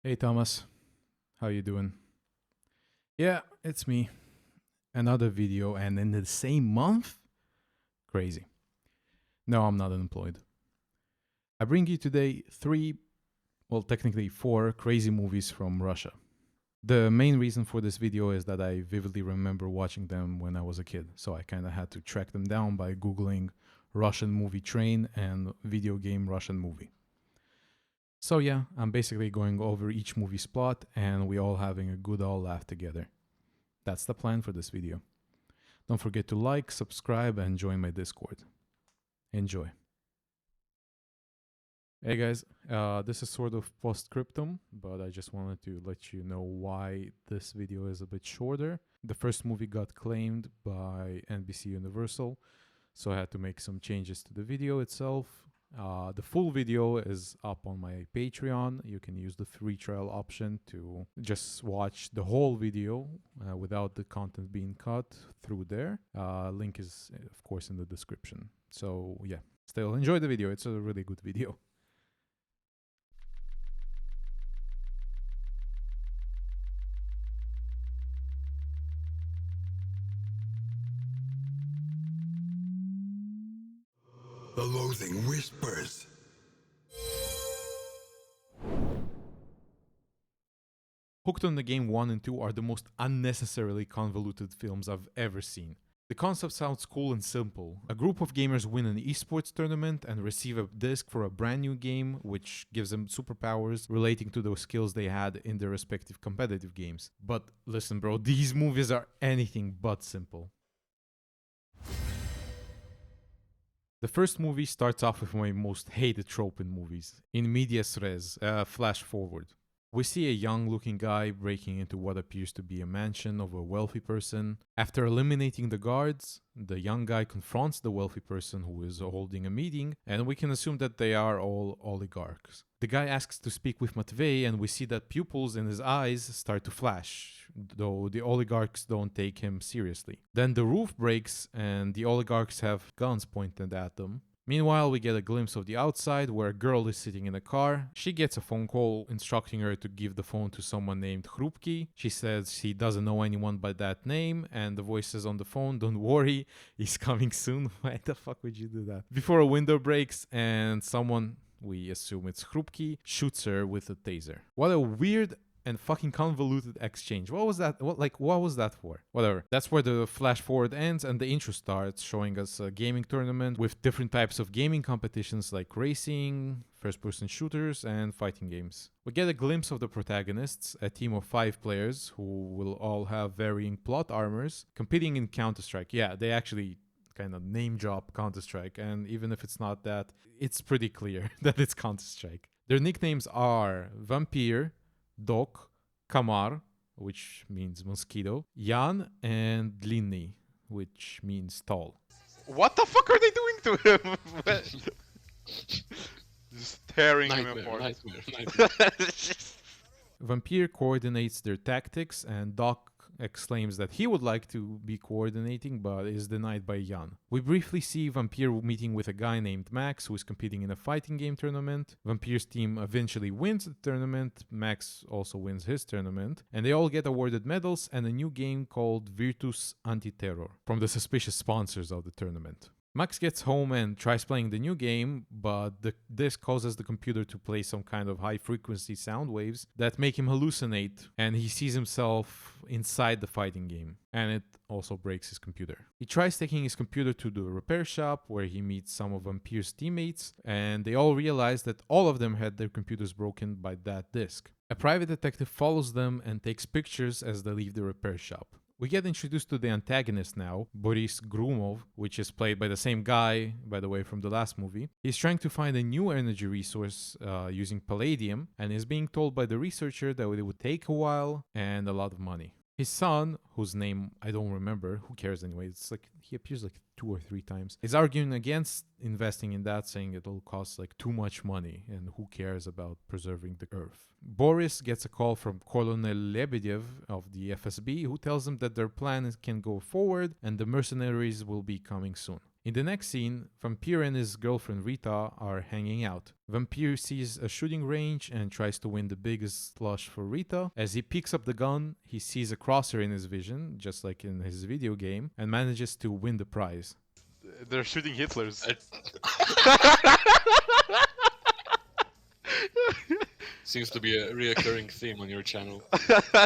Hey Thomas, how you doing? Yeah, it's me. Another video and in the same month? Crazy. No, I'm not unemployed. I bring you today technically four crazy movies from Russia. The main reason for this video is that I vividly remember watching them when I was a kid, so I kind of had to track them down by googling Russian movie train and video game Russian movie. So yeah, I'm basically going over each movie's plot and we all having a good old laugh together. That's the plan for this video. Don't forget to like, subscribe, and join my Discord. Enjoy. Hey guys, this is sort of postscriptum, but I just wanted to let you know why this video is a bit shorter. The first movie got claimed by NBC Universal, so I had to make some changes to the video itself. The full video is up on my Patreon. You can use the free trial option to just watch the whole video without the content being cut through there. Link is, of course, in the description. So, yeah, still enjoy the video. It's a really good video. The loathing whispers. Hooked on the Game 1 and 2 are the most unnecessarily convoluted films I've ever seen. The concept sounds cool and simple. A group of gamers win an esports tournament and receive a disc for a brand new game, which gives them superpowers relating to those skills they had in their respective competitive games. But listen, bro, these movies are anything but simple. The first movie starts off with my most hated trope in movies. In medias res, flash forward. We see a young looking guy breaking into what appears to be a mansion of a wealthy person. After eliminating the guards, the young guy confronts the wealthy person who is holding a meeting, and we can assume that they are all oligarchs. The guy asks to speak with Matvey, and we see that pupils in his eyes start to flash, though the oligarchs don't take him seriously. Then the roof breaks, and the oligarchs have guns pointed at them. Meanwhile, we get a glimpse of the outside where a girl is sitting in a car. She gets a phone call instructing her to give the phone to someone named Krupki. She says she doesn't know anyone by that name, and the voice says on the phone, "Don't worry, he's coming soon." Why the fuck would you do that? Before a window breaks and someone, we assume it's Krupki, shoots her with a taser. What a weird and fucking convoluted exchange. What was that? What was that for? Whatever. That's where the flash forward ends and the intro starts, showing us a gaming tournament with different types of gaming competitions like racing, first-person shooters, and fighting games. We get a glimpse of the protagonists, a team of 5 players who will all have varying plot armors, competing in Counter-Strike. Yeah, they actually kind of name drop Counter-Strike, and even if it's not that, it's pretty clear that it's Counter-Strike. Their nicknames are Vampire, Dok, Kamar, which means mosquito, Yan, and Dlinny, which means tall. What the fuck are they doing to him? Just tearing him Nightmare, apart. nightmare. Vampire coordinates their tactics, and Doc exclaims that he would like to be coordinating but is denied by Jan. We briefly see Vampire meeting with a guy named Max who is competing in a fighting game tournament. Vampire's team eventually wins the tournament, Max also wins his tournament, and they all get awarded medals and a new game called Virtus Antiterror from the suspicious sponsors of the tournament. Max gets home and tries playing the new game, but this causes the computer to play some kind of high-frequency sound waves that make him hallucinate, and he sees himself inside the fighting game, and it also breaks his computer. He tries taking his computer to the repair shop, where he meets some of Vampire's teammates, and they all realize that all of them had their computers broken by that disc. A private detective follows them and takes pictures as they leave the repair shop. We get introduced to the antagonist now, Boris Grumov, which is played by the same guy, by the way, from the last movie. He's trying to find a new energy resource using palladium, and is being told by the researcher that it would take a while and a lot of money. His son, whose name I don't remember, who cares anyway, it's like he appears like 2 or 3 times, is arguing against investing in that, saying it'll cost like too much money and who cares about preserving the earth. Boris gets a call from Colonel Lebedev of the FSB, who tells him that their plan can go forward and the mercenaries will be coming soon. In the next scene, Vampire and his girlfriend Rita are hanging out. Vampire sees a shooting range and tries to win the biggest slush for Rita. As he picks up the gun, he sees a crosshair in his vision, just like in his video game, and manages to win the prize. They're shooting Hitlers. Seems to be a reoccurring theme on your channel.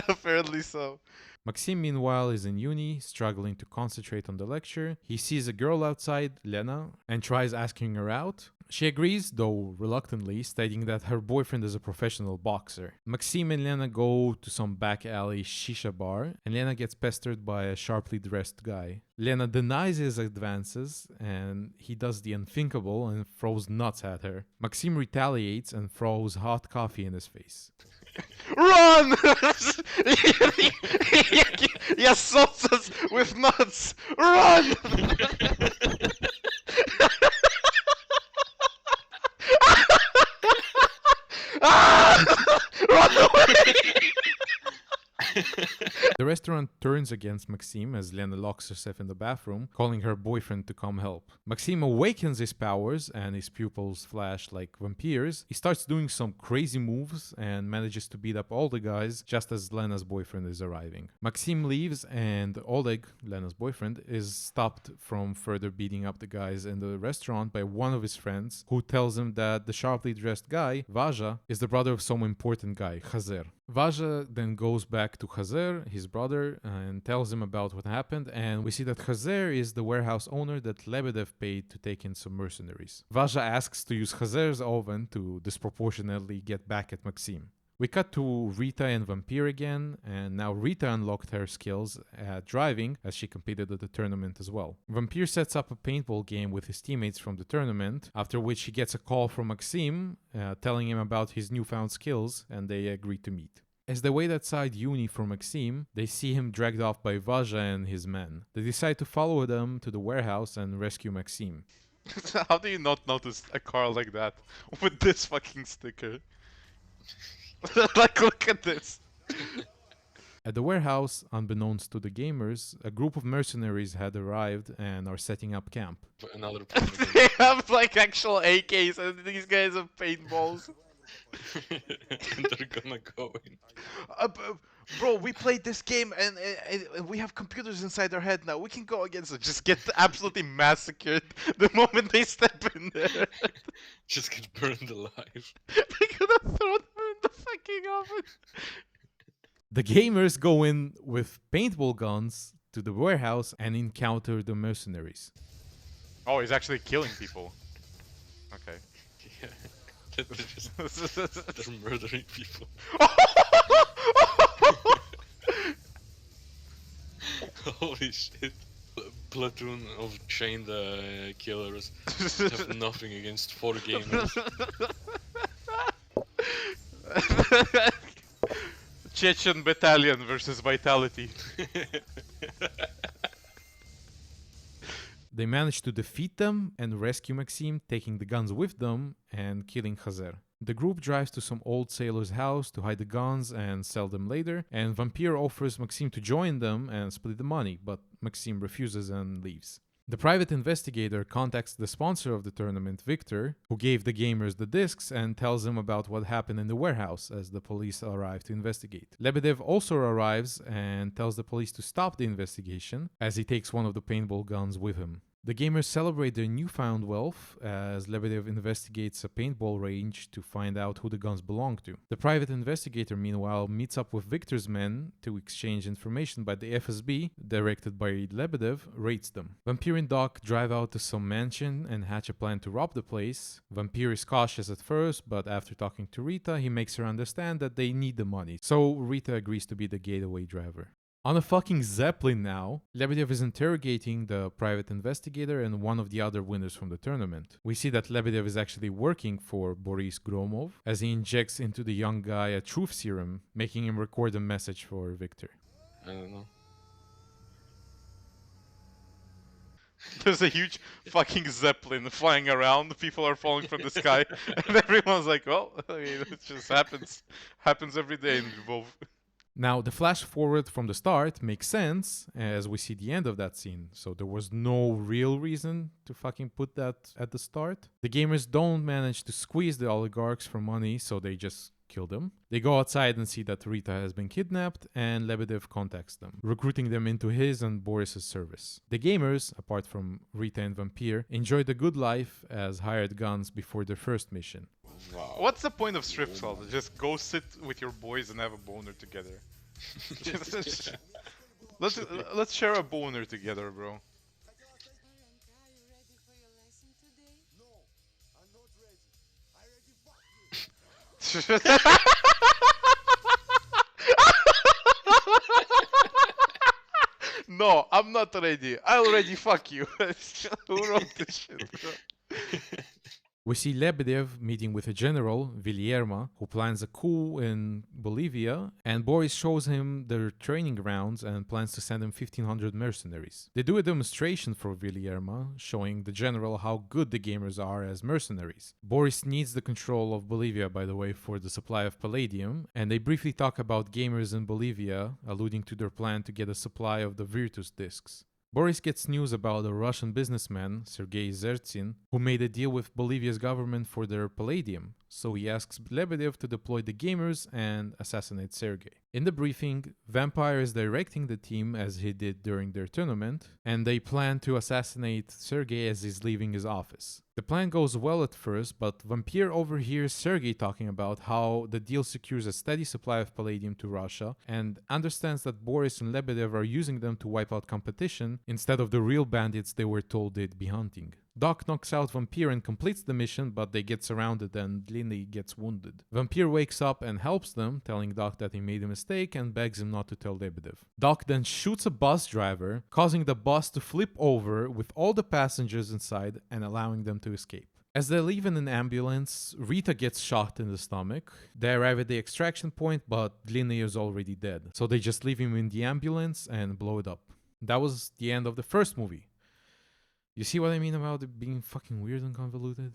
Apparently so. Maxime, meanwhile, is in uni, struggling to concentrate on the lecture. He sees a girl outside, Lena, and tries asking her out. She agrees, though reluctantly, stating that her boyfriend is a professional boxer. Maxime and Lena go to some back alley shisha bar, and Lena gets pestered by a sharply dressed guy. Lena denies his advances, and he does the unthinkable and throws nuts at her. Maxime retaliates and throws hot coffee in his face. Run! He assaults us with nuts! Run! Run away! The restaurant turns against Maxime as Lena locks herself in the bathroom, calling her boyfriend to come help. Maxime awakens his powers and his pupils flash like vampires. He starts doing some crazy moves and manages to beat up all the guys just as Lena's boyfriend is arriving. Maxime leaves and Oleg, Lena's boyfriend, is stopped from further beating up the guys in the restaurant by one of his friends who tells him that the sharply dressed guy, Vaja, is the brother of some important guy, Khazer. Vaja then goes back to Khazer, his brother, and tells him about what happened, and we see that Khazer is the warehouse owner that Lebedev paid to take in some mercenaries. Vaja asks to use Khazer's oven to disproportionately get back at Maxime. We cut to Rita and Vampire again, and now Rita unlocked her skills at driving as she competed at the tournament as well. Vampire sets up a paintball game with his teammates from the tournament, after which he gets a call from Maxime telling him about his newfound skills, and they agree to meet. As they wait outside uni for Maxime, they see him dragged off by Vaja and his men. They decide to follow them to the warehouse and rescue Maxime. How do you not notice a car like that with this fucking sticker? Like, look at this. At the warehouse, unbeknownst to the gamers, a group of mercenaries had arrived and are setting up camp. Another point again. They have like actual AKs and these guys have paintballs. And they're gonna go in. Bro, we played this game and we have computers inside our head now. We can go against them. Just get absolutely massacred the moment they step in there. Just get burned alive. They're gonna throw them in the fucking oven. The gamers go in with paintball guns to the warehouse and encounter the mercenaries. Oh, he's actually killing people. Okay. Yeah. They're murdering people. Holy shit. Platoon of chained killers have nothing against 4 gamers. Chechen battalion versus Vitality. They manage to defeat them and rescue Maxime, taking the guns with them and killing Khazer. The group drives to some old sailor's house to hide the guns and sell them later, and Vampire offers Maxime to join them and split the money, but Maxime refuses and leaves. The private investigator contacts the sponsor of the tournament, Victor, who gave the gamers the discs, and tells them about what happened in the warehouse as the police arrive to investigate. Lebedev also arrives and tells the police to stop the investigation as he takes one of the paintball guns with him. The gamers celebrate their newfound wealth as Lebedev investigates a paintball range to find out who the guns belong to. The private investigator, meanwhile, meets up with Victor's men to exchange information, but the FSB, directed by Lebedev, rates them. Vampire and Doc drive out to some mansion and hatch a plan to rob the place. Vampire is cautious at first, but after talking to Rita, he makes her understand that they need the money, so Rita agrees to be the getaway driver. On a fucking Zeppelin now, Lebedev is interrogating the private investigator and one of the other winners from the tournament. We see that Lebedev is actually working for Boris Gromov as he injects into the young guy a truth serum, making him record a message for Victor. I don't know. There's a huge fucking Zeppelin flying around, people are falling from the sky, and everyone's like, well, I mean, it just happens. Happens every day in Lvov. Now, the flash forward from the start makes sense as we see the end of that scene, so there was no real reason to fucking put that at the start. The gamers don't manage to squeeze the oligarchs for money, so they just kill them. They go outside and see that Rita has been kidnapped, and Lebedev contacts them, recruiting them into his and Boris's service. The gamers, apart from Rita and Vampire, enjoy the good life as hired guns before their first mission. Wow. What's the point of strip club? Just go sit with your boys and have a boner together. Let's share a boner together, bro. No, I'm not ready. I already fuck you. Who wrote this shit, bro? We see Lebedev meeting with a general, Villerma, who plans a coup in Bolivia, and Boris shows him their training grounds and plans to send him 1,500 mercenaries. They do a demonstration for Villerma, showing the general how good the gamers are as mercenaries. Boris needs the control of Bolivia, by the way, for the supply of palladium, and they briefly talk about gamers in Bolivia, alluding to their plan to get a supply of the Virtus discs. Boris gets news about a Russian businessman, Sergei Zertsin, who made a deal with Bolivia's government for their palladium, so he asks Lebedev to deploy the gamers and assassinate Sergei. In the briefing, Vampire is directing the team as he did during their tournament, and they plan to assassinate Sergei as he's leaving his office. The plan goes well at first, but Vampire overhears Sergei talking about how the deal secures a steady supply of palladium to Russia and understands that Boris and Lebedev are using them to wipe out competition instead of the real bandits they were told they'd be hunting. Doc knocks out Vampire and completes the mission, but they get surrounded and Lily gets wounded. Vampire wakes up and helps them, telling Doc that he made a mistake and begs him not to tell Lebedev. Doc then shoots a bus driver, causing the bus to flip over with all the passengers inside and allowing them to escape. As they leave in an ambulance, Rita gets shot in the stomach. They arrive at the extraction point, but Lily is already dead. So they just leave him in the ambulance and blow it up. That was the end of the first movie. You see what I mean about it being fucking weird and convoluted?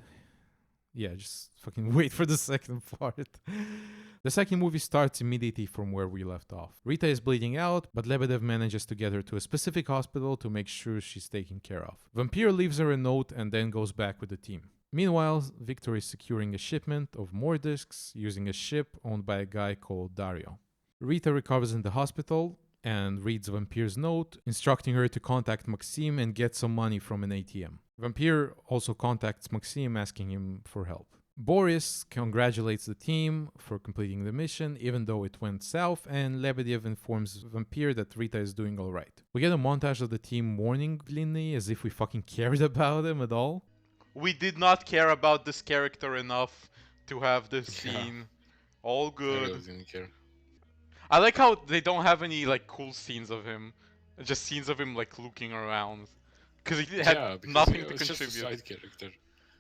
Yeah, just fucking wait for the second part. The second movie starts immediately from where we left off. Rita is bleeding out, but Lebedev manages to get her to a specific hospital to make sure she's taken care of. Vampire leaves her a note and then goes back with the team. Meanwhile, Victor is securing a shipment of more discs using a ship owned by a guy called Dario. Rita recovers in the hospital and reads Vampire's note, instructing her to contact Maxim and get some money from an ATM. Vampire also contacts Maxim asking him for help. Boris congratulates the team for completing the mission, even though it went south, and Lebedev informs Vampire that Rita is doing alright. We get a montage of the team mourning Glynny as if we fucking cared about him at all. We did not care about this character enough to have this Yeah. scene. All I good. really didn't care. I like how they don't have any like cool scenes of him, just scenes of him like looking around, because he had Yeah, because nothing to it's just a contribute. side character.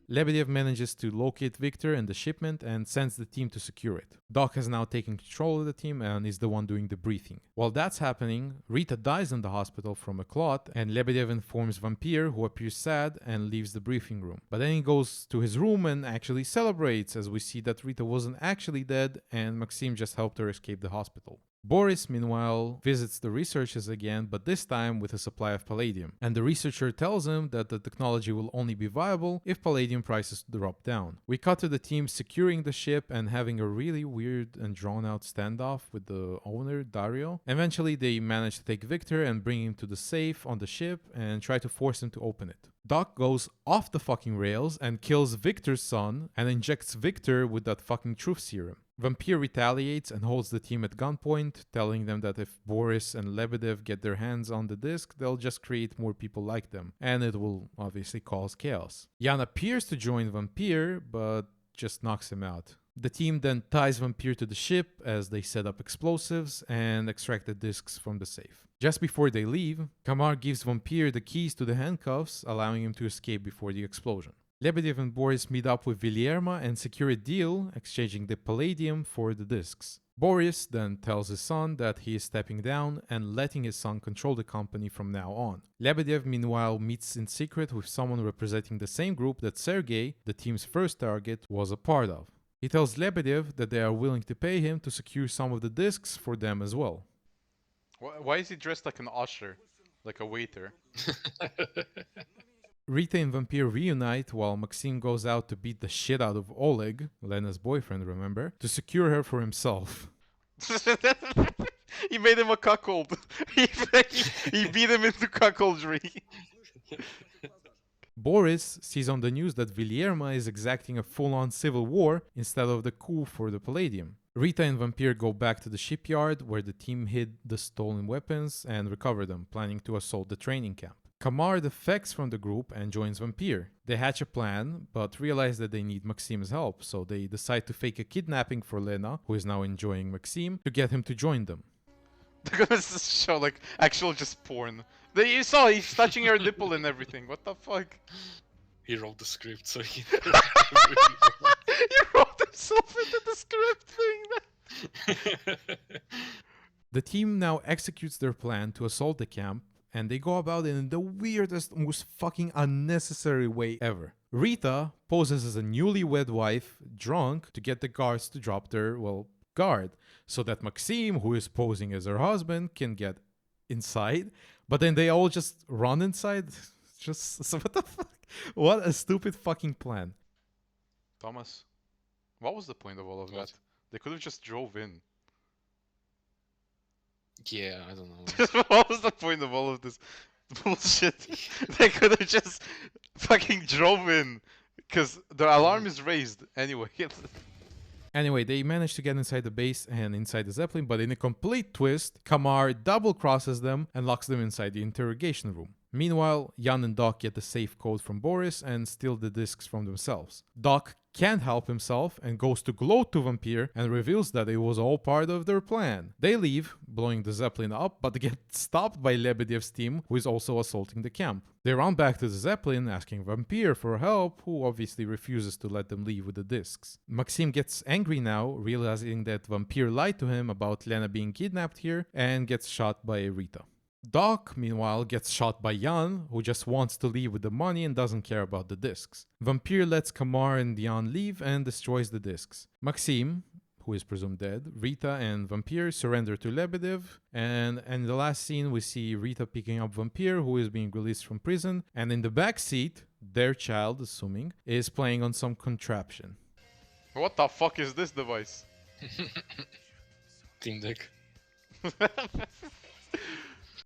Lebedev manages to locate Victor and the shipment and sends the team to secure it. Doc has now taken control of the team and is the one doing the briefing. While that's happening, Rita dies in the hospital from a clot, and Lebedev informs Vampire, who appears sad and leaves the briefing room. But then he goes to his room and actually celebrates, as we see that Rita wasn't actually dead and Maxim just helped her escape the hospital. Boris, meanwhile, visits the researchers again, but this time with a supply of palladium. And the researcher tells him that the technology will only be viable if palladium prices drop down. We cut to the team securing the ship and having a really weird and drawn out standoff with the owner, Dario. Eventually, they manage to take Victor and bring him to the safe on the ship and try to force him to open it. Doc goes off the fucking rails and kills Victor's son and injects Victor with that fucking truth serum. Vampire retaliates and holds the team at gunpoint, telling them that if Boris and Lebedev get their hands on the disc, they'll just create more people like them, and it will obviously cause chaos. Jan appears to join Vampire, but just knocks him out. The team then ties Vampire to the ship as they set up explosives and extract the discs from the safe. Just before they leave, Kamar gives Vampire the keys to the handcuffs, allowing him to escape before the explosion. Lebedev and Boris meet up with Villerma and secure a deal, exchanging the palladium for the discs. Boris then tells his son that he is stepping down and letting his son control the company from now on. Lebedev, meanwhile, meets in secret with someone representing the same group that Sergei, the team's first target, was a part of. He tells Lebedev that they are willing to pay him to secure some of the discs for them as well. Why is he dressed like an usher? Like a waiter? Rita and Vampire reunite while Maxim goes out to beat the shit out of Oleg, Lena's boyfriend, remember, to secure her for himself. He made him a cuckold. He beat him into cuckoldry. Boris sees on the news that Vilierma is exacting a full-on civil war instead of the coup for the Palladium. Rita and Vampire go back to the shipyard where the team hid the stolen weapons and recover them, planning to assault the training camp. Kamar defects from the group and joins Vampire. They hatch a plan, but realize that they need Maxim's help, so they decide to fake a kidnapping for Lena, who is now enjoying Maxim, to get him to join them. They're gonna show like actual just porn. You saw he's touching her nipple and everything. What the fuck? He wrote the script, so he. He wrote himself into the script thing. The team now executes their plan to assault the camp, and they go about it in the weirdest, most fucking unnecessary way ever. Rita poses as a newlywed wife, drunk, to get the guards to drop their, guard, so that Maxim, who is posing as her husband, can get inside. But then they all just run inside. Just, so what the fuck? What a stupid fucking plan. Thomas, what was the point of all of What? that? They could have just drove in. Yeah, I don't know. What was the point of all of this bullshit? They could have just fucking drove in. Because the alarm is raised anyway. Anyway, they manage to get inside the base and inside the Zeppelin, but in a complete twist, Kamar double crosses them and locks them inside the interrogation room. Meanwhile, Jan and Doc get the safe code from Boris and steal the discs from themselves. Doc can't help himself and goes to gloat to Vampire and reveals that it was all part of their plan. They leave, blowing the Zeppelin up, but get stopped by Lebedev's team, who is also assaulting the camp. They run back to the Zeppelin, asking Vampire for help, who obviously refuses to let them leave with the discs. Maxim gets angry now, realizing that Vampire lied to him about Lena being kidnapped here, and gets shot by Rita. Doc, meanwhile, gets shot by Jan, who just wants to leave with the money and doesn't care about the discs. Vampire lets Kamar and Jan leave and destroys the discs. Maxim, who is presumed dead, Rita and Vampire surrender to Lebedev, and in the last scene we see Rita picking up Vampire, who is being released from prison, and in the back seat, their child, assuming, is playing on some contraption. What the fuck is this device? Team deck.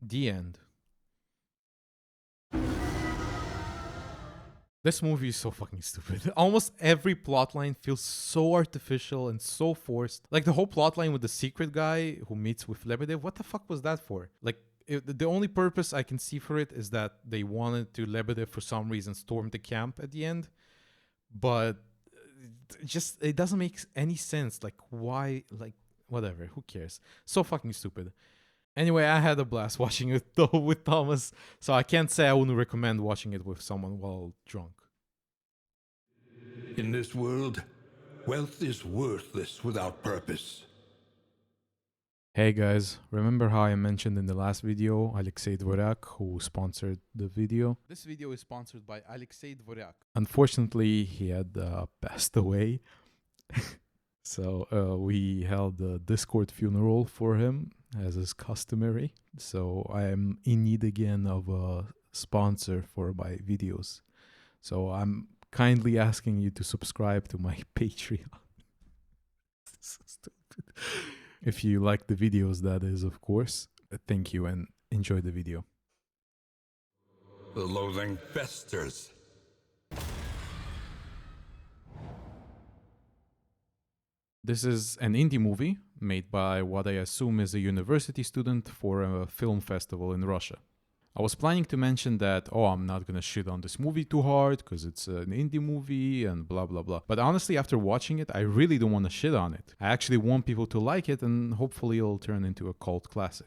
The end. This movie is so fucking stupid. Almost every plotline feels so artificial and so forced. Like the whole plotline with the secret guy who meets with Lebedev, what the fuck was that for? Like, the only purpose I can see for it is that they wanted to Lebedev for some reason storm the camp at the end. But it doesn't make any sense. Like, why? Like, whatever. Who cares? So fucking stupid. Anyway, I had a blast watching it though with Thomas, so I can't say I wouldn't recommend watching it with someone while drunk. In this world, wealth is worthless without purpose. Hey guys, remember how I mentioned in the last video Alexei Dvorak, who sponsored the video? This video is sponsored by Alexei Dvorak. Unfortunately, he had passed away, so we held a Discord funeral for him, as is customary. So I am in need again of a sponsor for my videos. So I'm kindly asking you to subscribe to my Patreon. So stupid. If you like the videos, that is, of course. Thank you and enjoy the video. The loathing festers. This is an indie movie made by what I assume is a university student for a film festival in Russia. I was planning to mention that, I'm not gonna shit on this movie too hard because it's an indie movie and blah blah blah. But honestly, after watching it, I really don't want to shit on it. I actually want people to like it and hopefully it'll turn into a cult classic.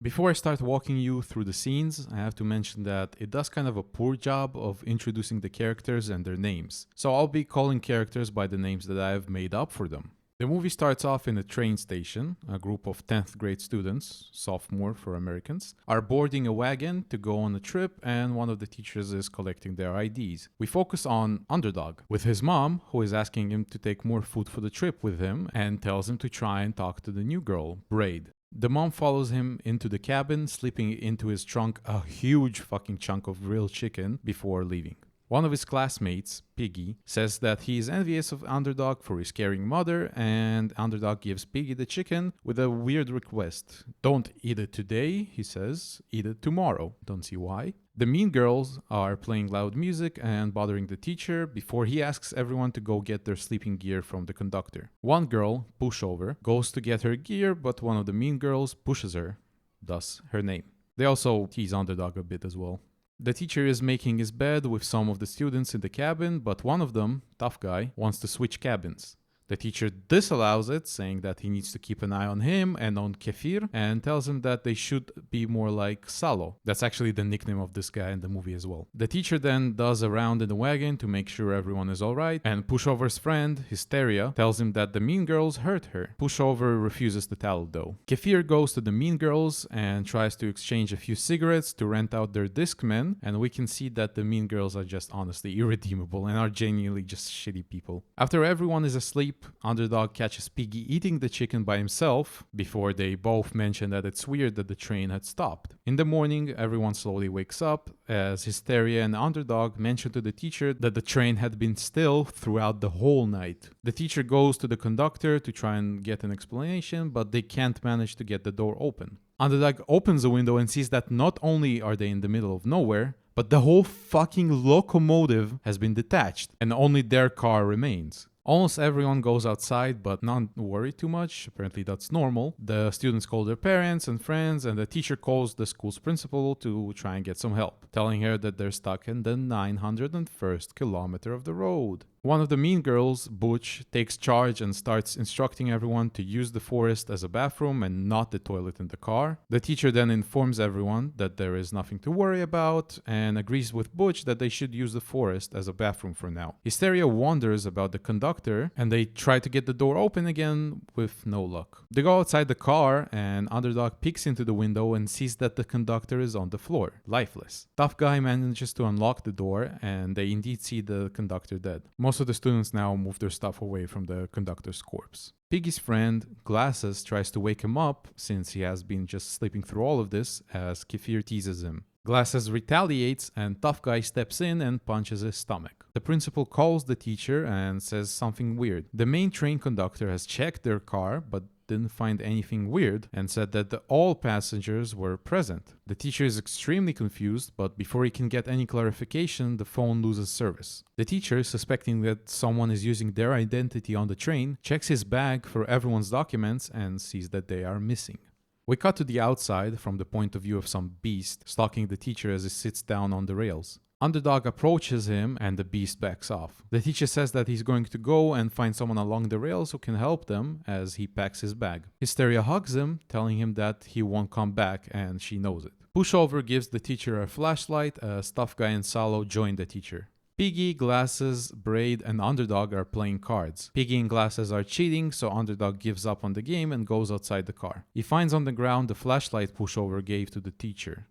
Before I start walking you through the scenes, I have to mention that it does kind of a poor job of introducing the characters and their names. So I'll be calling characters by the names that I have made up for them. The movie starts off in a train station. A group of 10th grade students, sophomore for Americans, are boarding a wagon to go on a trip, and one of the teachers is collecting their IDs. We focus on Underdog, with his mom, who is asking him to take more food for the trip with him and tells him to try and talk to the new girl, Braid. The mom follows him into the cabin, slipping into his trunk a huge fucking chunk of grilled chicken before leaving. One of his classmates, Piggy, says that he is envious of Underdog for his caring mother, and Underdog gives Piggy the chicken with a weird request. Don't eat it today, he says, eat it tomorrow. Don't see why. The mean girls are playing loud music and bothering the teacher before he asks everyone to go get their sleeping gear from the conductor. One girl, Pushover, goes to get her gear, but one of the mean girls pushes her, thus her name. They also tease Underdog a bit as well. The teacher is making his bed with some of the students in the cabin, but one of them, tough guy, wants to switch cabins. The teacher disallows it, saying that he needs to keep an eye on him and on Kefir, and tells him that they should be more like Salo. That's actually the nickname of this guy in the movie as well. The teacher then does a round in the wagon to make sure everyone is alright, and Pushover's friend, Hysteria, tells him that the mean girls hurt her. Pushover refuses to tell though. Kefir goes to the mean girls and tries to exchange a few cigarettes to rent out their Discmen, and we can see that the mean girls are just honestly irredeemable and are genuinely just shitty people. After everyone is asleep, Underdog catches Piggy eating the chicken by himself before they both mention that it's weird that the train had stopped. In the morning, everyone slowly wakes up as Hysteria and Underdog mention to the teacher that the train had been still throughout the whole night. The teacher goes to the conductor to try and get an explanation, but they can't manage to get the door open. Underdog opens the window and sees that not only are they in the middle of nowhere, but the whole fucking locomotive has been detached and only their car remains. Almost everyone goes outside, but not worry too much. Apparently that's normal. The students call their parents and friends, and the teacher calls the school's principal to try and get some help, telling her that they're stuck in the 901st kilometer of the road. One of the mean girls, Butch, takes charge and starts instructing everyone to use the forest as a bathroom and not the toilet in the car. The teacher then informs everyone that there is nothing to worry about and agrees with Butch that they should use the forest as a bathroom for now. Hysteria wonders about the conductor and they try to get the door open again with no luck. They go outside the car and Underdog peeks into the window and sees that the conductor is on the floor, lifeless. Tough Guy manages to unlock the door and they indeed see the conductor dead. Most of the students now move their stuff away from the conductor's corpse. Piggy's friend, Glasses, tries to wake him up since he has been just sleeping through all of this as Kefir teases him. Glasses retaliates and Tough Guy steps in and punches his stomach. The principal calls the teacher and says something weird. The main train conductor has checked their car but didn't find anything weird and said that all passengers were present. The teacher is extremely confused, but before he can get any clarification, the phone loses service. The teacher, suspecting that someone is using their identity on the train, checks his bag for everyone's documents and sees that they are missing. We cut to the outside from the point of view of some beast stalking the teacher as he sits down on the rails. Underdog approaches him and the beast backs off. The teacher says that he's going to go and find someone along the rails who can help them as he packs his bag. Hysteria hugs him, telling him that he won't come back and she knows it. Pushover gives the teacher a flashlight as Tough Guy and Salo join the teacher. Piggy, Glasses, Braid, and Underdog are playing cards. Piggy and Glasses are cheating, so Underdog gives up on the game and goes outside the car. He finds on the ground the flashlight Pushover gave to the teacher.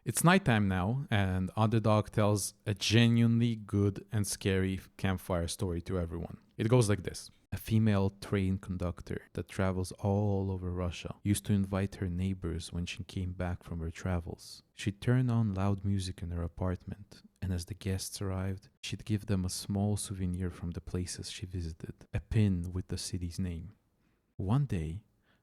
It's nighttime now, and Underdog tells a genuinely good and scary campfire story to everyone. It goes like this. A female train conductor that travels all over Russia used to invite her neighbors when she came back from her travels. She'd turn on loud music in her apartment, and as the guests arrived, she'd give them a small souvenir from the places she visited, a pin with the city's name. One day,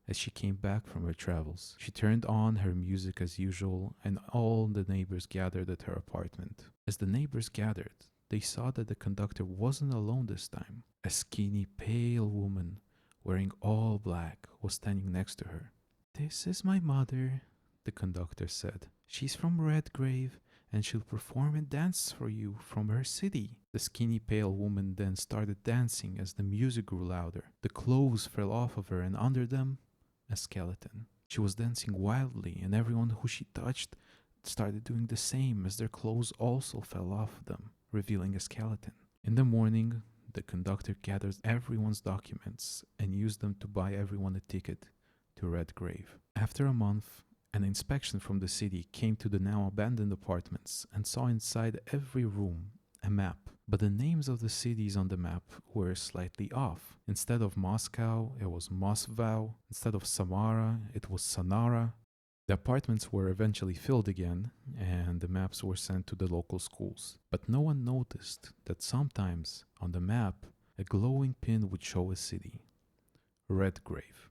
as she came back from her travels, she turned on her music as usual, and all the neighbors gathered at her apartment. As the neighbors gathered, they saw that the conductor wasn't alone this time. A skinny, pale woman wearing all black was standing next to her. "This is my mother," the conductor said. "She's from Redgrave, and she'll perform and dance for you from her city." The skinny, pale woman then started dancing as the music grew louder. The clothes fell off of her, and under them, a skeleton. She was dancing wildly, and everyone who she touched started doing the same as their clothes also fell off them, revealing a skeleton. In the morning, the conductor gathers everyone's documents and used them to buy everyone a ticket to Redgrave. After a month, an inspection from the city came to the now abandoned apartments and saw inside every room a map. But the names of the cities on the map were slightly off. Instead of Moscow, it was Moscow. Instead of Samara, it was Sanara. The apartments were eventually filled again, and the maps were sent to the local schools. But no one noticed that sometimes on the map, a glowing pin would show a city. Redgrave.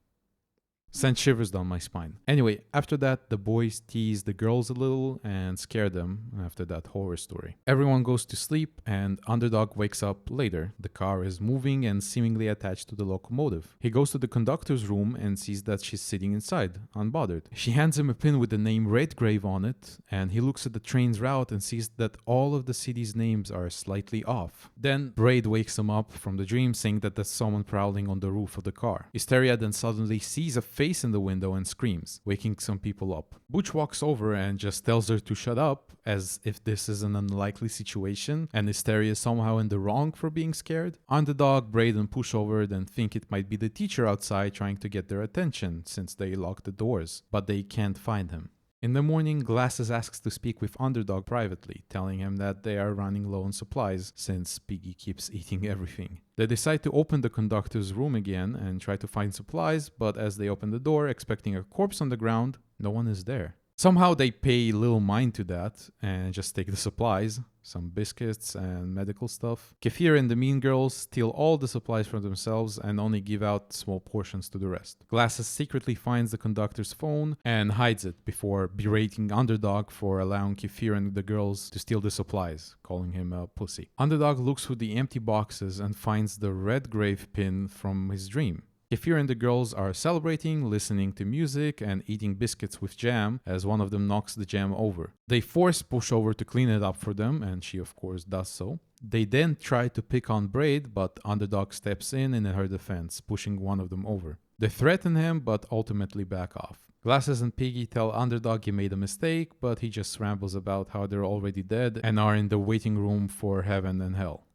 Sent shivers down my spine. Anyway, after that, the boys tease the girls a little and scare them after that horror story. Everyone goes to sleep and Underdog wakes up later. The car is moving and seemingly attached to the locomotive. He goes to the conductor's room and sees that she's sitting inside, unbothered. She hands him a pin with the name Redgrave on it, and he looks at the train's route and sees that all of the cities' names are slightly off. Then Braid wakes him up from the dream saying that there's someone prowling on the roof of the car. Hysteria then suddenly sees a face in the window and screams, waking some people up. Butch walks over and just tells her to shut up, as if this is an unlikely situation and Hysteria is somehow in the wrong for being scared. Underdog, Braid, and Pushover then think it might be the teacher outside trying to get their attention since they locked the doors, but they can't find him. In the morning, Glasses asks to speak with Underdog privately, telling him that they are running low on supplies since Piggy keeps eating everything. They decide to open the conductor's room again and try to find supplies, but as they open the door, expecting a corpse on the ground, no one is there. Somehow they pay little mind to that and just take the supplies, some biscuits and medical stuff. Kefir and the Mean Girls steal all the supplies for themselves and only give out small portions to the rest. Glasses secretly finds the conductor's phone and hides it before berating Underdog for allowing Kefir and the girls to steal the supplies, calling him a pussy. Underdog looks through the empty boxes and finds the Redgrave pin from his dream. Kefir and the girls are celebrating, listening to music, and eating biscuits with jam as one of them knocks the jam over. They force Pushover to clean it up for them, and she of course does so. They then try to pick on Braid, but Underdog steps in her defense, pushing one of them over. They threaten him, but ultimately back off. Glasses and Piggy tell Underdog he made a mistake, but he just rambles about how they're already dead and are in the waiting room for heaven and hell.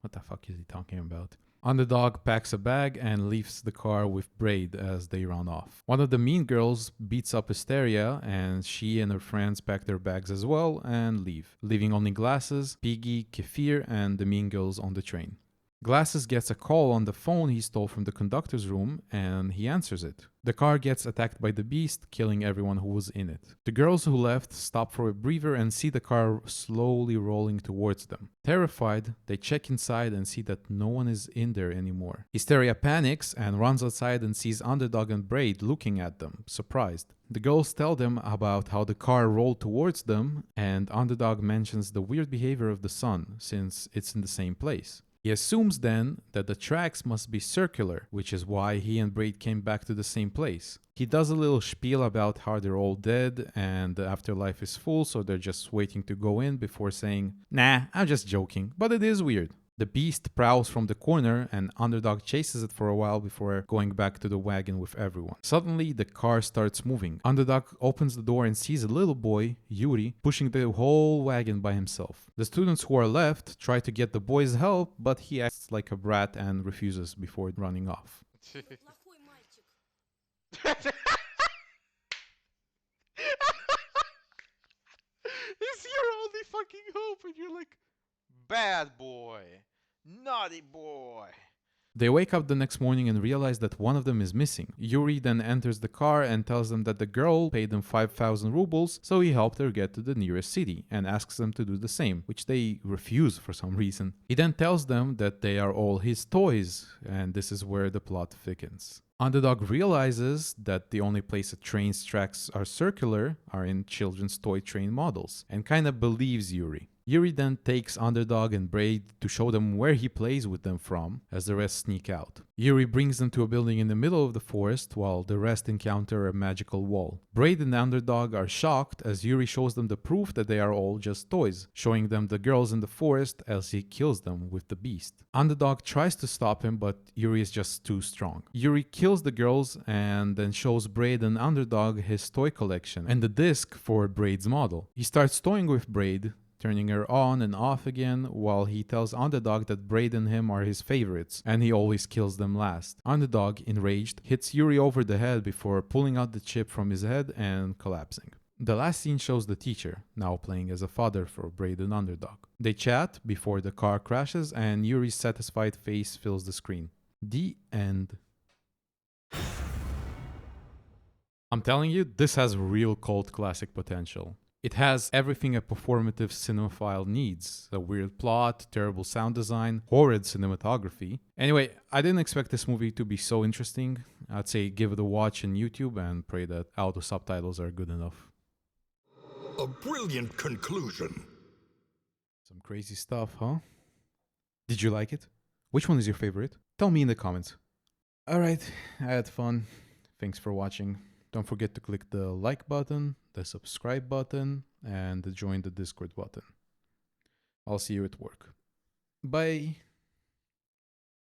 What the fuck is he talking about? Underdog packs a bag and leaves the car with Braid as they run off. One of the Mean Girls beats up Hysteria, and she and her friends pack their bags as well and leave, leaving only Glasses, Piggy, Kefir, and the Mean Girls on the train. Glasses gets a call on the phone he stole from the conductor's room, and he answers it. The car gets attacked by the beast, killing everyone who was in it. The girls who left stop for a breather and see the car slowly rolling towards them. Terrified, they check inside and see that no one is in there anymore. Hysteria panics and runs outside and sees Underdog and Braid looking at them, surprised. The girls tell them about how the car rolled towards them, and Underdog mentions the weird behavior of the sun, since it's in the same place. He assumes then that the tracks must be circular, which is why he and Braid came back to the same place. He does a little spiel about how they're all dead and the afterlife is full, so they're just waiting to go in before saying, "Nah, I'm just joking, but it is weird." The beast prowls from the corner and Underdog chases it for a while before going back to the wagon with everyone. Suddenly, the car starts moving. Underdog opens the door and sees a little boy, Yuri, pushing the whole wagon by himself. The students who are left try to get the boy's help, but he acts like a brat and refuses before running off. He's your only fucking hope, and you're like, bad boy, naughty boy. They wake up the next morning and realize that one of them is missing. Yuri then enters the car and tells them that the girl paid them 5,000 rubles, so he helped her get to the nearest city and asks them to do the same, which they refuse for some reason. He then tells them that they are all his toys, and this is where the plot thickens. Underdog realizes that the only place a train's tracks are circular are in children's toy train models, and kinda believes Yuri. Yuri then takes Underdog and Braid to show them where he plays with them from, as the rest sneak out. Yuri brings them to a building in the middle of the forest, while the rest encounter a magical wall. Braid and Underdog are shocked as Yuri shows them the proof that they are all just toys, showing them the girls in the forest as he kills them with the beast. Underdog tries to stop him, but Yuri is just too strong. Yuri kills the girls and then shows Braid and Underdog his toy collection and the disc for Braid's model. He starts toying with Braid, turning her on and off again while he tells Underdog that Braid and him are his favorites and he always kills them last. Underdog, enraged, hits Yuri over the head before pulling out the chip from his head and collapsing. The last scene shows the teacher, now playing as a father for Braid and Underdog. They chat before the car crashes and Yuri's satisfied face fills the screen. The end. I'm telling you, this has real cult classic potential. It has everything a performative cinephile needs. A weird plot, terrible sound design, horrid cinematography. Anyway, I didn't expect this movie to be so interesting. I'd say give it a watch on YouTube and pray that auto subtitles are good enough. A brilliant conclusion. Some crazy stuff, huh? Did you like it? Which one is your favorite? Tell me in the comments. Alright, I had fun. Thanks for watching. Don't forget to click the like button, the subscribe button, and the join the Discord button. I'll see you at work. Bye!